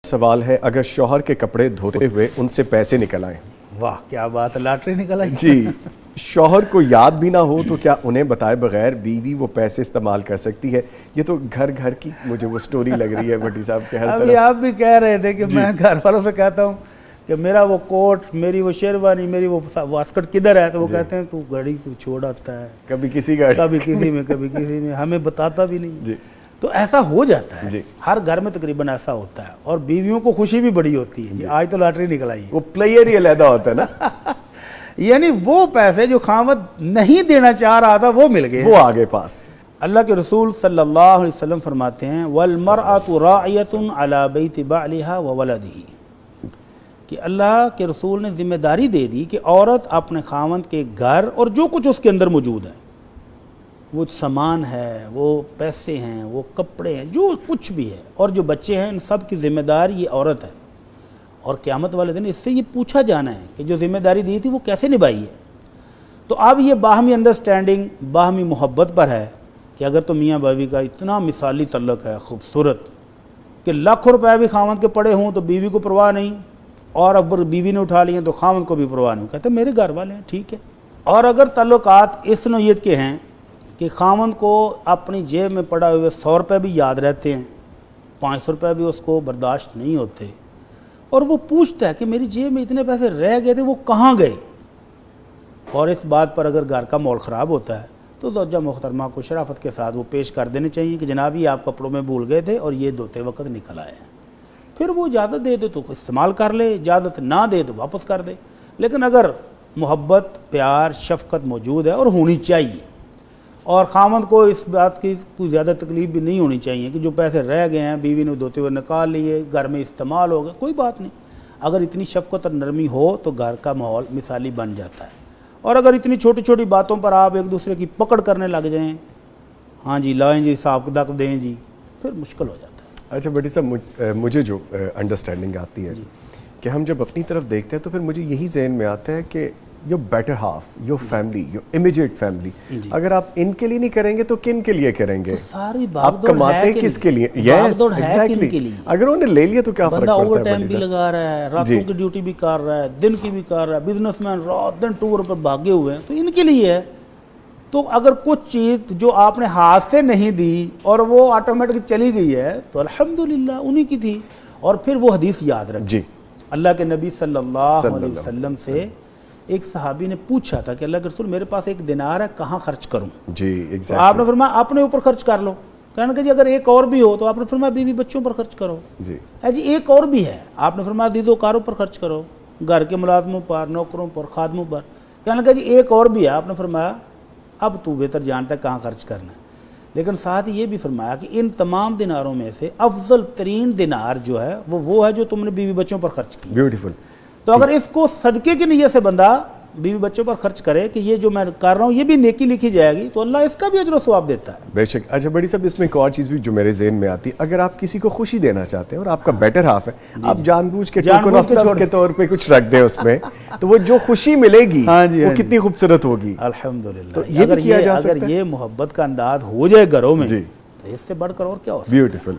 सवाल है, अगर शौहर के कपड़े धोते हुए उनसे पैसे निकल आए। वाह क्या बात है, लॉटरी निकल आई जी, शौहर को याद भी ना हो तो क्या उन्हें बताए बगैर बीवी वो पैसे इस्तेमाल कर सकती है? ये तो घर घर की मुझे वो स्टोरी लग रही है भट्टी साहब के हर अभी तरफ। आप भी कह रहे थे कि मैं घर वालों से कहता हूँ कि मेरा वो कोट, मेरी वो शेरवानी, मेरी वो वास्कट किधर है, तो वो कहते हैं तू गाड़ी को छोड़ आता है, कभी किसी गाड़ी, कभी किसी में कभी किसी में, हमें बताता भी नहीं। जी। तो ऐसा हो जाता है जी। हर घर में तकरीबन ऐसा होता है, और बीवियों को खुशी भी बड़ी होती है, आज तो लॉटरी निकल आई है। वो प्लेयर ही अलहदा होता है ना यानी वो पैसे जो खामद नहीं देना चाह रहा था वो मिल गए, वो आगे पास। अल्लाह के रसूल सल्लल्लाहु अलैहि वसल्लम फरमाते हैं वल मरअतु राइयतुन अला बैति बालिहा व वलदिही, कि अल्लाह के रसूल ने जिम्मेदारी दे दी कि औरत अपने खामद के घर और जो कुछ उसके अंदर मौजूद है, वो सामान है, वो पैसे हैं, वो कपड़े हैं, जो कुछ भी है, और जो बच्चे हैं, इन सब की जिम्मेदारी ये औरत है। और क़यामत वाले दिन इससे ये पूछा जाना है कि जो जिम्मेदारी दी थी वो कैसे निभाई है। तो अब ये बाहमी अंडरस्टैंडिंग, बाहमी मोहब्बत पर है कि अगर तो मियाँ बीवी का इतना मिसाली तल्लुक़ है खूबसूरत कि लाखों रुपए भी खामद के पड़े हों तो बीवी को परवाह नहीं, और अगर बीवी ने उठा लिए तो खामद को भी परवाह नहीं, कहते मेरे घर वाले हैं, ठीक है। और अगर तल्लुक़ात इस नौइयत के हैं कि खामद को अपनी जेब में पड़ा हुए 100 रुपये भी याद रहते हैं, 500 रुपये भी उसको बर्दाश्त नहीं होते, और वो पूछता है कि मेरी जेब में इतने पैसे रह गए थे, वो कहाँ गए, और इस बात पर अगर घर का माहौल ख़राब होता है तो ज़ौजा मोहतरमा को शराफत के साथ वो पेश कर देने चाहिए कि जनाब ये आप कपड़ों में भूल गए थे और ये धोते वक्त निकल आए हैं। फिर वो इजाज़त दे दे तो इस्तेमाल कर ले, इजाज़त ना दे तो वापस कर दे। लेकिन अगर मोहब्बत, प्यार, शफ़क़त मौजूद है और होनी चाहिए, और खामद को इस बात की कोई ज़्यादा तकलीफ भी नहीं होनी चाहिए कि जो पैसे रह गए हैं बीवी ने धोते हुए निकाल लिए, घर में इस्तेमाल हो गए, कोई बात नहीं। अगर इतनी शफ़क़त और नरमी हो तो घर का माहौल मिसाली बन जाता है। और अगर इतनी छोटी छोटी बातों पर आप एक दूसरे की पकड़ करने लग जाएं, हाँ जी लाएं जी, हिसाब किताब दें जी, फिर मुश्किल हो जाता है। अच्छा भट्टी साहब, मुझे जो अंडरस्टैंडिंग आती है कि हम जब अपनी तरफ देखते हैं तो फिर मुझे यही ज़हन में आता है कि your better half, your family, your immediate family, अगर आप इनके लिए नहीं करेंगे तो किन के लिए करेंगे? तो सारी आप कमाते किसके लिए? Yes exactly. अगर उन्होंने ले लिया तो क्या फर्क पड़ता है? ओवर टाइम भी लगा रहा है, रातों की ड्यूटी भी कर रहा है, दिन की भी कर रहा है, बिजनेसमैन रात दिन टूर पर भागे हुए हैं, तो इनके लिए है। तो अगर कुछ चीज़ जो आपने हाथ से नहीं दी और वो ऑटोमेटिक चली गई है तो अल्हम्दुलिल्लाह उन्हीं की थी। और फिर वो हदीस याद रख जी, अल्लाह के नबी सल्लल्लाहु अलैहि वसल्लम से एक सहाबी ने पूछा था कि अल्लाह के रसूल मेरे पास एक दिनार है, कहाँ खर्च करूं? जी एग्जैक्टली। तो आपने फरमाया अपने ऊपर खर्च कर लो। कहने का जी अगर एक और भी हो तो आपने फरमाया बीवी बच्चों पर खर्च करो। जी जी एक और भी है, आपने फरमाया दीदोकारों पर खर्च करो, घर के मुलाजमों पर, नौकरों पर, खादमों पर। कहने का जी एक और भी है, आपने फरमाया अब तू बेहतर जानता है कहाँ खर्च करना है। लेकिन साथ ही ये भी फरमाया कि इन तमाम दिनारों में से अफजल तरीन दिनार जो है वो है जो तुमने बीवी बच्चों पर खर्च किया। ब्यूटीफुल। तो अगर इसको सदके की नीयत से बंदा बीवी बच्चों पर खर्च करे कि ये जो मैं कर रहा हूँ ये भी नेकी लिखी जाएगी, तो अल्लाह इसका भी अजर व सवाब देता है। बेशक। अच्छा बड़ी साहब, इसमें एक और चीज़ भी जो मेरे ज़हन में आती है, अगर आप किसी को खुशी देना चाहते हैं और आपका बेटर हाफ है, आप जानबूझ के टोकन ऑफ लव के तौर पे कुछ रख दें उसमें, तो वो जो खुशी मिलेगी वो कितनी खूबसूरत होगी। अल्हम्दुलिल्लाह। तो ये भी किया जा सकता है। अगर ये मोहब्बत का अंदाज हो जाए घरों में, तो इससे बढ़कर और क्या हो सकता है। ब्यूटीफुल।